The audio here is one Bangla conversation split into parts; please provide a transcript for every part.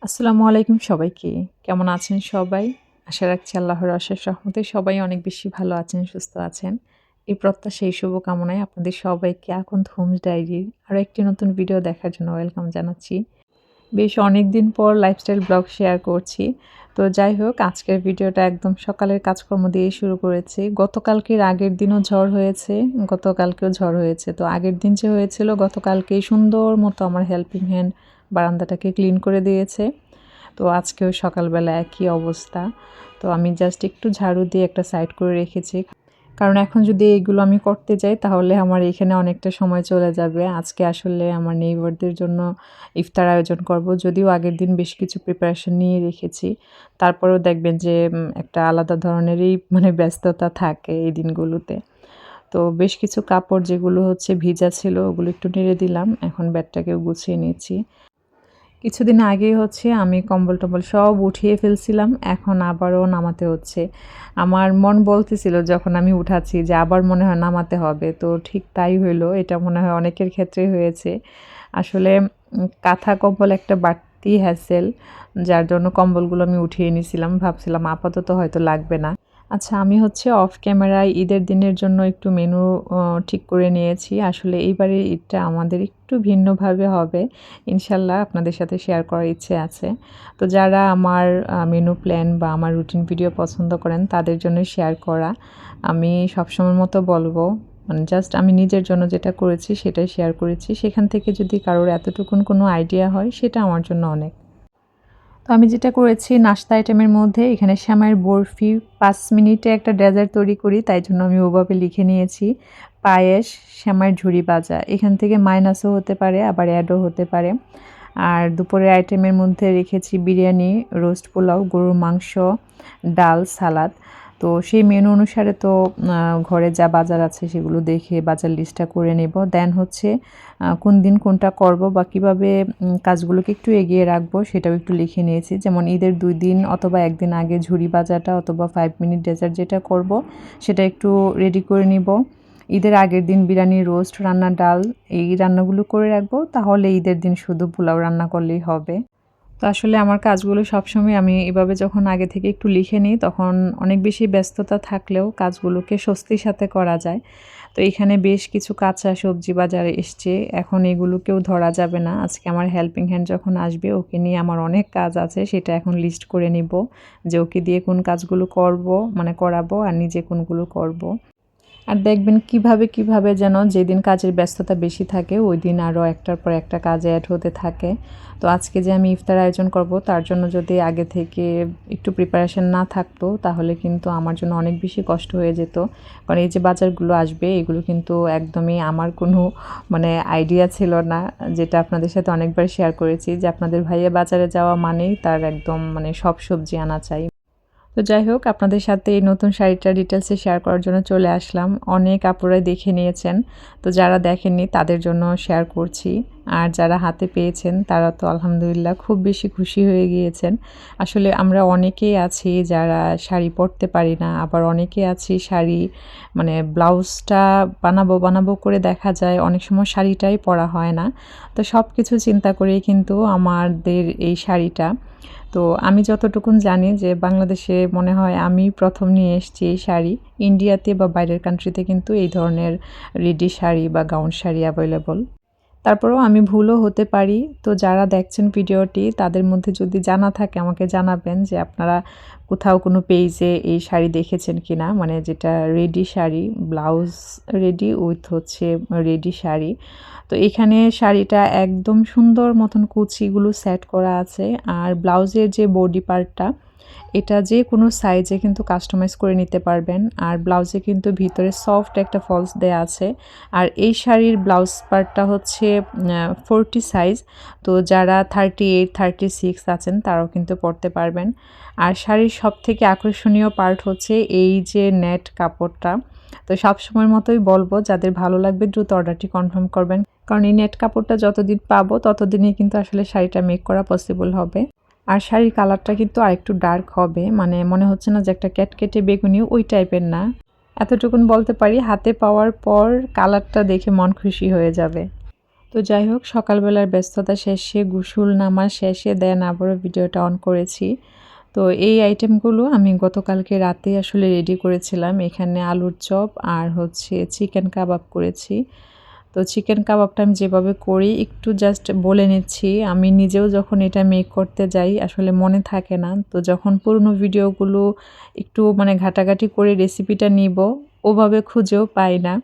আসসালামু আলাইকুম সবাইকে। কেমন আছেন সবাই? আশা রাখছি আল্লাহর অশেষ রহমতে সবাই অনেক বেশি ভালো আছেন, সুস্থ আছেন। এই প্রত্যাশা, এই শুভকামনায় আপনাদের সবাইকে আকন্দ হোমস ডায়েরির আরো একটি নতুন ভিডিও দেখার জন্য ওয়েলকাম জানাচ্ছি। বেশ অনেকদিন পর লাইফস্টাইল ব্লগ শেয়ার করছি। তো যাই হোক, আজকের ভিডিওটা একদম সকালের কাজকর্ম দিয়ে শুরু করেছি। গতকালকের আগের দিনও ঝড় হয়েছে, গতকালকেও ঝড় হয়েছে। তো আগের দিন যে হয়েছিল, গতকালকেই সুন্দর মতো আমার হেল্পিং হ্যান্ড বারান্দাটাকে ক্লিন করে দিয়েছে। তো আজকেও সকালবেলা একই অবস্থা। তো আমি জাস্ট একটু ঝাড়ু দিয়ে একটা সাইড করে রেখেছি। কারণ এখন যদি এগুলো আমি করতে যাই তাহলে আমার এখানে অনেকটা সময় চলে যাবে। আজকে আসলে আমার নেইবারদের জন্য ইফতার আয়োজন করব। যদিও আগের দিন বেশ কিছু প্রিপারেশন নিয়ে রেখেছি। তারপরেও দেখবেন যে একটা আলাদা ধরনেরই ব্যস্ততা থাকে এই দিনগুলোতে। তো বেশ কিছু কাপড় যেগুলো হচ্ছে ভিজা ছিল ওগুলো একটু নেড়ে দিলাম। এখন বেডটাকেও গুছিয়ে নিচ্ছি। কিছুদিন আগেই হচ্ছে আমি কম্বল-টম্বল সব উঠিয়ে ফেলছিলাম। এখন আবারও নামাতে হচ্ছে। আমার মন বলতেছিল যখন আমি উঠাচ্ছি যে আবার মনে হয় নামাতে হবে। তো ঠিক তাই হইলো। এটা মনে হয় অনেকের ক্ষেত্রেই হয়েছে। আসলে কাঁথা কম্বল একটা বাড়তি হ্যাসেল। যার জন্য কম্বলগুলো আমি উঠিয়ে নিছিলাম। ভাবছিলাম আপাতত হয়তো লাগবে না। আচ্ছা, আমি হচ্ছে অফ ক্যামেরায় ঈদের দিনের জন্য একটু মেনু ঠিক করে নিয়েছি। আসলে এইবারের ঈদটা আমাদের একটু ভিন্নভাবে হবে। ইনশাল্লাহ আপনাদের সাথে শেয়ার করার ইচ্ছে আছে। তো যারা আমার মেনু প্ল্যান বা আমার রুটিন ভিডিও পছন্দ করেন তাদের জন্য শেয়ার করা। আমি সবসময়ের মতো বলব, জাস্ট আমি নিজের জন্য যেটা করেছি সেটাই শেয়ার করেছি। সেখান থেকে যদি কারোর এতটুকুন কোনো আইডিয়া হয় সেটা আমার জন্য অনেক। তো আমি যেটা করেছি নাস্তা আইটেমের মধ্যে এখানে সেমাইয়ের বরফি ৫ মিনিটে একটা ডেজার্ট তৈরি করি, তাই জন্য আমি ওভাবে লিখে নিয়েছি। পায়েস, সেমাইয়ের ঝুরি ভাজা। এখান থেকে মাইনাসও হতে পারে, আবার অ্যাডও হতে পারে। আর দুপুরের আইটেমের মধ্যে রেখেছি বিরিয়ানি, রোস্ট পোলাও, গরুর মাংস, ডাল, সালাদ। তো সেই মেনু অনুসারে তো ঘরে যা বাজার আছে সেগুলো দেখে বাজার লিস্টটা করে নেব। দেন হচ্ছে কোন দিন কোনটা করব বা কীভাবে কাজগুলোকে একটু এগিয়ে রাখবো সেটাও একটু লিখে নিয়েছি। যেমন ঈদের ২ দিন অথবা ১ দিন আগে ঝুরি ভাজাটা অথবা 5 মিনিট ডেজার্ট যেটা করব সেটা একটু রেডি করে নিব। ঈদের আগের দিন বিরিয়ানি, রোস্ট, রান্না, ডাল এই রান্নাগুলো করে রাখবো। তাহলে ঈদের দিন শুধু পোলাও রান্না করলেই হবে। তো আসলে আমার কাজগুলো সবসময় আমি এভাবে যখন আগে থেকে একটু লিখে নিই তখন অনেক বেশি ব্যস্ততা থাকলেও কাজগুলোকে স্বস্তির সাথে করা যায়। তো এখানে বেশ কিছু কাঁচা সবজি বাজারে এসছে। এখন এগুলোকেও ধরা যাবে না। আজকে আমার হেল্পিং হ্যান্ড যখন আসবে ওকে নিয়ে আমার অনেক কাজ আছে, সেটা এখন লিস্ট করে নিব যে ওকে দিয়ে কোন কাজগুলো করব, করাবো আর নিজে কোনগুলো করব। আর দেখবেন কিভাবে যেন যেদিন কাজের ব্যস্ততা বেশি থাকে ওই দিন আরও একটার পর একটা কাজে অ্যাড হতে থাকে। তো আজকে যে আমি ইফতার আয়োজন করব তার জন্য যদি আগে থেকে একটু প্রিপারেশন না থাকতো তাহলে কিন্তু আমার জন্য অনেক বেশি কষ্ট হয়ে যেত। কারণ এই যে বাজারগুলো আসবে এগুলো কিন্তু একদমই আমার কোনো আইডিয়া ছিল না, যেটা আপনাদের সাথে অনেকবার শেয়ার করেছি যে আপনাদের ভাইয়া বাজারে যাওয়া মানেই তার একদম সব সবজি আনা চাই। তো যাই হোক, আপনাদের সাথে এই নতুন শাড়িটা ডিটেলসে শেয়ার করার জন্য চলে আসলাম। অনেক আপুরাই দেখে নিয়েছেন। তো যারা দেখেননি তাদের জন্য শেয়ার করছি। আর যারা হাতে পেয়েছেন তারা তো আলহামদুলিল্লাহ খুব বেশি খুশি হয়ে গিয়েছেন। আসলে আমরা অনেকেই আছি যারা শাড়ি পরতে পারি না। আবার অনেকে আছি শাড়ি ব্লাউজটা বানাবো করে দেখা যায় অনেক সময় শাড়িটাই পরা হয় না। তো সব কিছু চিন্তা করেই কিন্তু আমাদের এই শাড়িটা। তো আমি যতটুকুন জানি যে বাংলাদেশে মনে হয় আমি প্রথম নিয়ে এসেছি এই শাড়ি। ইন্ডিয়াতে বা বাইরের কান্ট্রিতে কিন্তু এই ধরনের রেডি শাড়ি বা গাউন শাড়ি অ্যাভেলেবল। তারপরেও আমি ভুলও হতে পারি। তো যারা দেখছেন ভিডিওটি তাদের মধ্যে যদি জানা থাকে আমাকে জানাবেন যে আপনারা কোথাও কোনো পেজে এই শাড়ি দেখেছেন কিনা, যেটা ready sari, blouse ready with হচ্ছে রেডি শাড়ি। তো এখানে শাড়িটা একদম সুন্দর মতন কুচিগুলো সেট করা আছে। আর ব্লাউজের যে বডি পার্টটা এটা যে কোনো সাইজে কিন্তু কাস্টমাইজ করে নিতে পারবেন। আর ব্লাউজে কিন্তু ভিতরে সফট একটা ফলস দেয়া আছে। আর এই শাড়ির ব্লাউজ পার্টটা হচ্ছে 40 সাইজ। তো যারা 38, 36 আছেন তারাও কিন্তু পরতে পারবেন। আর শাড়ির সবথেকে আকর্ষণীয় পার্ট হচ্ছে এই যে নেট কাপড়টা। তো সবসময়ের মতোই বলবো, যাদের ভালো লাগবে দ্রুত অর্ডারটি কনফার্ম করবেন। কারণ এই নেট কাপড়টা যতদিন পাবো ততদিনই কিন্তু আসলে শাড়িটা মেক করা পসিবল হবে। আর শাড়ির কালারটা কিন্তু আরেকটু ডার্ক হবে, মনে হচ্ছে না যে একটা ক্যাটকেটে বেগুনি, ওই টাইপের না। এতটুকুন বলতে পারি, হাতে পাওয়ার পর কালারটা দেখে মন খুশি হয়ে যাবে। তো তো যাই হোক, সকালবেলার ব্যস্ততা শেষে গোসল নামা শেষে দেন আবারও ভিডিওটা অন করেছি। তো এই আইটেমগুলো আমি গতকালকে রাতে আসলে রেডি করেছিলাম। এখানে আলুর চপ আর হচ্ছে চিকেন কাবাব করেছি। তো চিকেন কাবাবটা আমি যেভাবে করি একটু জাস্ট বলে নিচ্ছি। আমি নিজেও যখন এটা মেক করতে যাই আসলে মনে থাকে না। তো যখন পুরনো ভিডিওগুলো একটু মানে ঘাটাঘাটি করে রেসিপিটা নিব, ওভাবে খুঁজেও পাই না।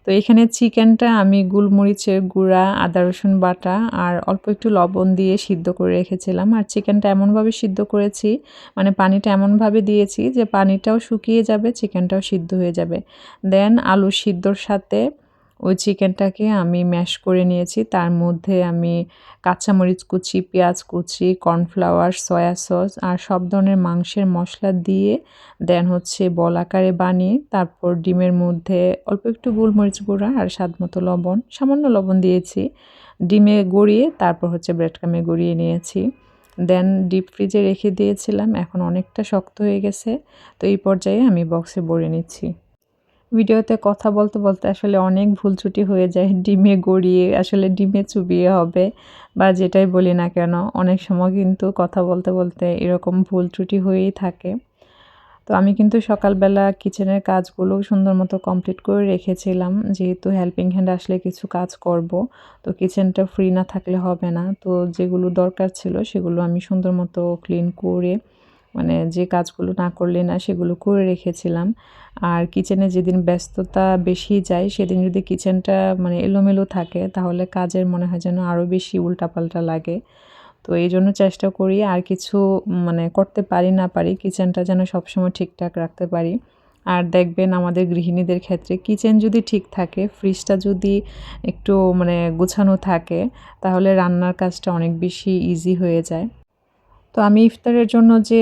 তো এখানে চিকেনটা আমি গোলমরিচের গুঁড়া, আদা রসুন বাটা আর অল্প একটু লবণ দিয়ে সিদ্ধ করে রেখেছিলাম। আর চিকেনটা এমনভাবে সিদ্ধ করেছি, মানে পানিটা এমনভাবে দিয়েছি যে পানিটাও শুকিয়ে যাবে, চিকেনটাও সিদ্ধ হয়ে যাবে। দেন আলু সিদ্ধর সাথে ওই চিকেনটাকে আমি ম্যাশ করে নিয়েছি। তার মধ্যে আমি কাঁচামরিচ কুচি, পেঁয়াজ কুচি, কর্নফ্লাওয়ার, সয়া সস আর সব ধরনের মাংসের মশলা দিয়ে দেন হচ্ছে বল আকারে বানিয়ে তারপর ডিমের মধ্যে অল্প একটু গোলমরিচ গুঁড়া আর স্বাদমতো লবণ, সামান্য লবণ দিয়েছি। ডিমে গড়িয়ে তারপর হচ্ছে ব্রেড ক্রামে গড়িয়ে নিয়েছি। দেন ডিপ ফ্রিজে রেখে দিয়েছিলাম। এখন অনেকটা শক্ত হয়ে গেছে। তো এই পর্যায়ে আমি বক্সে ভরে নিচ্ছি। ভিডিওতে কথা বলতে, বলতে আসলে অনেক ভুল ত্রুটি হয়ে যায়। ডিমে গড়িয়ে আসলে ডিমে চুবিয়ে হবে বা যেটাই বলি না কেন, অনেক সময় কিন্তু কথা বলতে, বলতে এরকম ভুল ত্রুটি হয়েই থাকে। তো আমি কিন্তু সকালবেলা কিচেনের কাজগুলো সুন্দর মতো কমপ্লিট করে রেখেছিলাম। যেহেতু হেল্পিং হ্যান্ড আসলে কিছু কাজ করব। তো কিচেনটা ফ্রি না থাকলে হবে না। তো যেগুলো দরকার ছিল সেগুলো আমি সুন্দর মতো ক্লিন করে মানে যে কাজগুলো না করলে না সেগুলো করে রেখেছিলাম। আর কিচেনে যেদিন ব্যস্ততা বেশি যায় সেদিন যদি কিচেনটা মানে এলোমেলো থাকে তাহলে কাজের মনে হয় যেন আরও বেশি উল্টাপাল্টা লাগে। তো এইজন্য চেষ্টা করি আর কিছু মানে করতে পারি না পারি কিচেনটা যেন সবসময় ঠিকঠাক রাখতে পারি। আর দেখবেন আমাদের গৃহিণীদের ক্ষেত্রে কিচেন যদি ঠিক থাকে, ফ্রিজটা যদি একটু মানে গোছানো থাকে তাহলে রান্নার কাজটা অনেক বেশি ইজি হয়ে যায়। তো আমি ইফতারের জন্য যে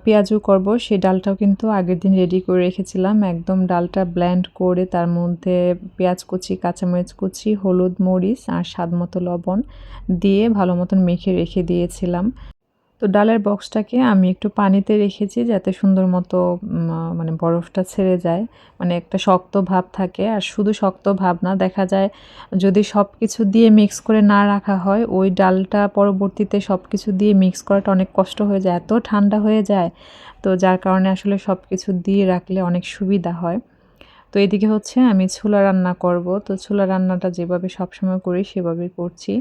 পেঁয়াজু করব সেই ডালটাও কিন্তু আগের দিন রেডি করে রেখেছিলাম। একদম ডালটা ব্লেন্ড করে তার মধ্যে পেঁয়াজ কুচি, কাঁচামরিচ কুচি, হলুদ, মরিচ আর স্বাদমতো লবণ দিয়ে ভালো মতন মেখে রেখে দিয়েছিলাম। তো ডালের বক্সটাকে আমি একটু পানিতে রেখেছি যাতে সুন্দর মতো মানে বরফটা ছেড়ে যায়। মানে একটা শক্ত ভাব থাকে। আর শুধু শক্ত ভাব না, দেখা যায় যদি সব কিছু দিয়ে মিক্স করে না রাখা হয়, ওই ডালটা পরবর্তীতে সব কিছু দিয়ে মিক্স করাটা অনেক কষ্ট হয়ে যায়। এত ঠান্ডা হয়ে যায়। তো যার কারণে আসলে সব কিছু দিয়ে রাখলে অনেক সুবিধা হয়। তো এদিকে হচ্ছে আমি ছোলা রান্না করব। তো ছোলা রান্নাটা যেভাবে সবসময় করি সেভাবেই করছি।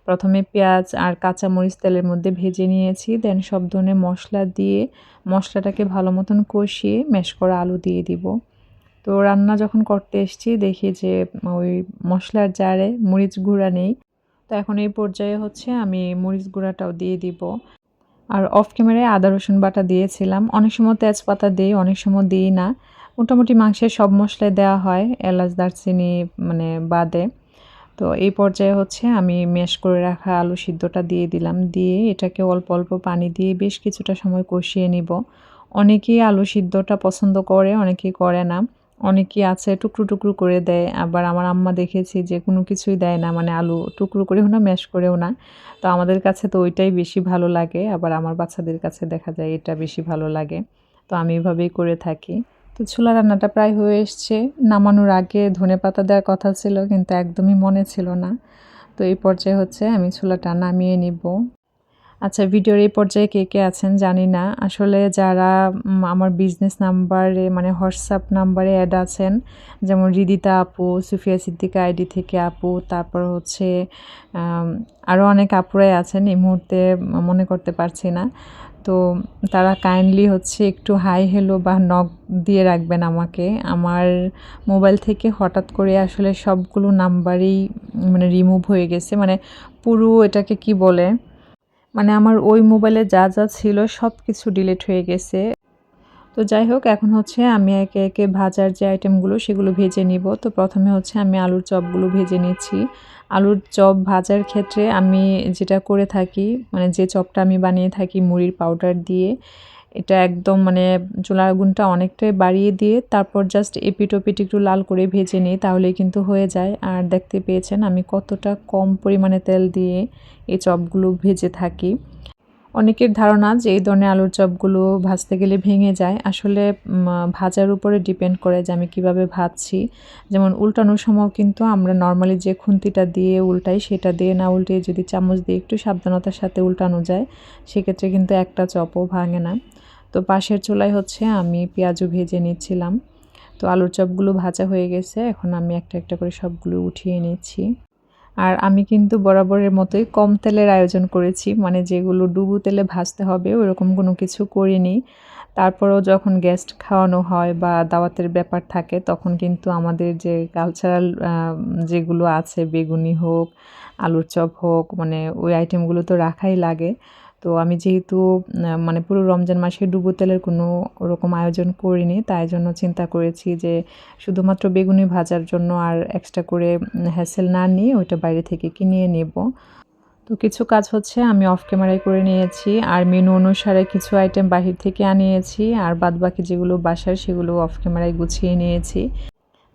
প্রথমে পেঁয়াজ আর কাঁচামরিচ তেলের মধ্যে ভেজে নিয়েছি। দেন সব ধরনের মশলা দিয়ে মশলাটাকে ভালো মতন কষিয়ে ম্যাশ করা আলু দিয়ে দিব। তো রান্না যখন করতে এসেছি দেখি যে ওই মশলার জারে মরিচ গুঁড়া নেই। তো এখন এই পর্যায়ে হচ্ছে আমি মরিচ গুঁড়াটাও দিয়ে দিব। আর অফ ক্যামেরায় আদা রসুন বাটা দিয়েছিলাম। অনেক সময় তেজপাতা দেই, অনেক সময় দিই না। মোটামুটি মাংসের সব মশলাই দেওয়া হয়, এলাচ, দারচিনি মানে বাদে। তো এই পর্যায়ে হচ্ছে আমি ম্যাশ করে রাখা আলু সিদ্ধটা দিয়ে দিলাম। দিয়ে এটাকে অল্প, অল্প পানি দিয়ে বেশ কিছুটা সময় কষিয়ে নিব। অনেকেই আলু সিদ্ধটা পছন্দ করে, অনেকেই করে না। অনেকেই আছে টুকরো, টুকরো করে দেয়। আবার আমার আম্মা দেখেছি যে কোনো কিছুই দেয় না। মানে আলু টুকরো করেও না, ম্যাশ করেও না। তো আমাদের কাছে তো ওইটাই বেশি ভালো লাগে। আবার আমার বাচ্চাদের কাছে দেখা যায় এটা বেশি ভালো লাগে। তো আমি এভাবেই করে থাকি। তো ছোলা রান্নাটা প্রায় হয়ে এসছে। নামানোর আগে ধনেপাতা দেওয়ার কথা ছিল কিন্তু একদমই মনে ছিল না। তো এই পর্যায়ে হচ্ছে আমি ছোলাটা নামিয়ে নিব। আচ্ছা, ভিডিওর এই পর্যায়ে কে, কে আছেন জানি না। আসলে যারা আমার বিজনেস নাম্বারে মানে হোয়াটসঅ্যাপ নাম্বারে এড আছেন, যেমন হৃদিতা আপু, সুফিয়া সিদ্দিকা আইডি থেকে আপু, তারপর হচ্ছে আরও অনেক আপুরাই আছেন, এই মুহূর্তে মনে করতে পারছি না। তো তারা কাইন্ডলি হচ্ছে একটু হাই হ্যালো বা নক দিয়ে রাখবেন আমাকে। আমার মোবাইল থেকে হঠাৎ করে আসলে সবগুলো নাম্বারই মানে রিমুভ হয়ে গেছে। মানে পুরো এটাকে কি বলে? মানে আমার ওই মোবাইলে যা, যা ছিল সব কিছু ডিলিট হয়ে গেছে। তো যাই হোক, এখন হচ্ছে আমি একে, একে ভাজার যে আইটেমগুলো সেগুলো ভেজে নিব। তো প্রথমে হচ্ছে আমি আলুর চপগুলো ভেজে নিচ্ছি। আলুর চপ ভাজার ক্ষেত্রে আমি যেটা করে থাকি, মানে যে চপটা আমি বানিয়ে থাকি মুড়ির পাউডার দিয়ে, এটা একদম মানে চুলার আগুনটা অনেকটাই বাড়িয়ে দিয়ে তারপর জাস্ট এপিঠ ওপিঠ একটু লাল করে ভেজে নিই, তাহলেই কিন্তু হয়ে যায়। আর দেখতে পেয়েছেন আমি কতটা কম পরিমাণে তেল দিয়ে এই চপগুলো ভেজে থাকি। অনেকের ধারণা যে এই ধরনের আলুর চপগুলো ভাজতে গেলে ভেঙে যায়। আসলে ভাজার উপরে ডিপেন্ড করে যে আমি কিভাবে ভাজছি। যেমন উল্টানোর সময়ও কিন্তু আমরা নরমালি যে খুন্তিটা দিয়ে উল্টাই সেটা দিয়ে না উল্টিয়ে যদি চামচ দিয়ে একটু সাবধানতার সাথে উল্টানো যায়, সেক্ষেত্রে কিন্তু একটা চপও ভাঙে না। তো পাশের চুলায় হচ্ছে আমি পেঁয়াজও ভেজে নিচ্ছিলাম। তো আলুর চপগুলো ভাজা হয়ে গেছে। এখন আমি একটা একটা করে সবগুলো উঠিয়ে নিচ্ছি। আর আমি কিন্তু বরাবরের মতোই কম তেলের আয়োজন করেছি। মানে যেগুলো ডুবো তেলে ভাজতে হবে ওরকম কোনো কিছু করিনি। তারপরেও যখন গেস্ট খাওয়ানো হয় বা দাওয়াতের ব্যাপার থাকে তখন কিন্তু আমাদের যে কালচারাল যেগুলো আছে বেগুনি হোক, আলুর চপ হোক মানে ওই আইটেমগুলো তো রাখাই লাগে। তো আমি যেহেতু মানে পুরো রমজান মাসে ডুবো তেলের কোনো ওরকম আয়োজন করিনি, তাই জন্য চিন্তা করেছি যে শুধুমাত্র বেগুনি ভাজার জন্য আর এক্সট্রা করে হ্যাসেল না নিয়ে ওইটা বাইরে থেকে কিনে নেব। তো কিছু কাজ হচ্ছে আমি অফ ক্যামেরায় করে নিয়েছি আর মেনু অনুসারে কিছু আইটেম বাহির থেকে আনিয়েছি আর বাদবাকি যেগুলো বাসার সেগুলো অফ ক্যামেরায় গুছিয়ে নিয়েছি।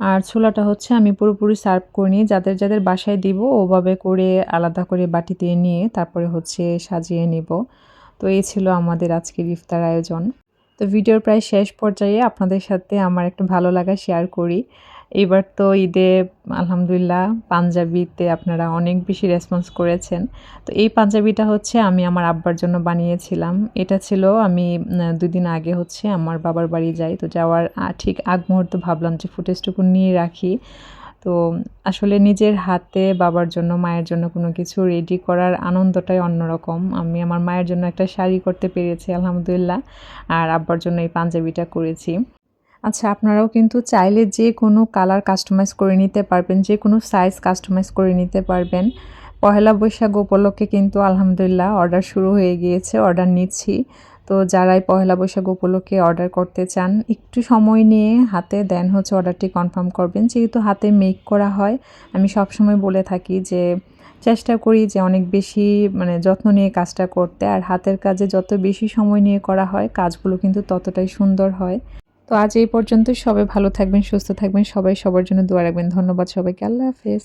আর ছোলাটা হচ্ছে আমি পুরোপুরি সার্ভ করিনি, যাদের যাদের বাসায় দিব ওভাবে করে আলাদা করে বাটিতে নিয়ে তারপরে হচ্ছে সাজিয়ে নেব। তো এই ছিল আমাদের আজকের ইফতার আয়োজন। তো ভিডিওর প্রায় শেষ পর্যায়ে আপনাদের সাথে আমার একটা ভালো লাগা শেয়ার করি। এইবার তো ঈদে আলহামদুলিল্লাহ পাঞ্জাবিতে আপনারা অনেক বেশি রেসপন্স করেছেন। তো এই পাঞ্জাবিটা হচ্ছে আমি আমার আব্বার জন্য বানিয়েছিলাম। এটা ছিল আমি ২ দিন আগে হচ্ছে আমার বাবার বাড়ি যাই। তো যাওয়ার ঠিক আগ মুহূর্তে ভাবলাম যে ফুটেজটুকু নিয়ে রাখি। তো আসলে নিজের হাতে বাবার জন্য, মায়ের জন্য কোনো কিছু রেডি করার আনন্দটাই অন্যরকম। আমি আমার মায়ের জন্য একটা শাড়ি করতে পেরেছি আলহামদুলিল্লাহ। আর আব্বার জন্য এই পাঞ্জাবিটা করেছি। আচ্ছা, আপনারাও কিন্তু চাইলে যে কোনো কালার কাস্টমাইজ করে নিতে পারবেন, যে কোনো সাইজ কাস্টমাইজ করে নিতে পারবেন। পহেলা বৈশাখ উপলক্ষে কিন্তু আলহামদুলিল্লাহ অর্ডার শুরু হয়ে গিয়েছে, অর্ডার নিচ্ছি। তো যারাই পহেলা বৈশাখ উপলক্ষে অর্ডার করতে চান একটু সময় নিয়ে হাতে দেন হচ্ছে অর্ডারটি কনফার্ম করবেন। যেহেতু হাতে মেক করা হয়, আমি সবসময় বলে থাকি যে চেষ্টা করি যে অনেক বেশি মানে যত্ন নিয়ে কাজটা করতে। আর হাতের কাজে যত বেশি সময় নিয়ে করা হয় কাজগুলো কিন্তু ততটাই সুন্দর হয়। তো আজ এই পর্যন্তই। সবাই ভালো থাকবেন, সুস্থ থাকবেন। সবাই সবার জন্য দোয়া রাখবেন। ধন্যবাদ সবাইকে। আল্লাহ হাফেজ।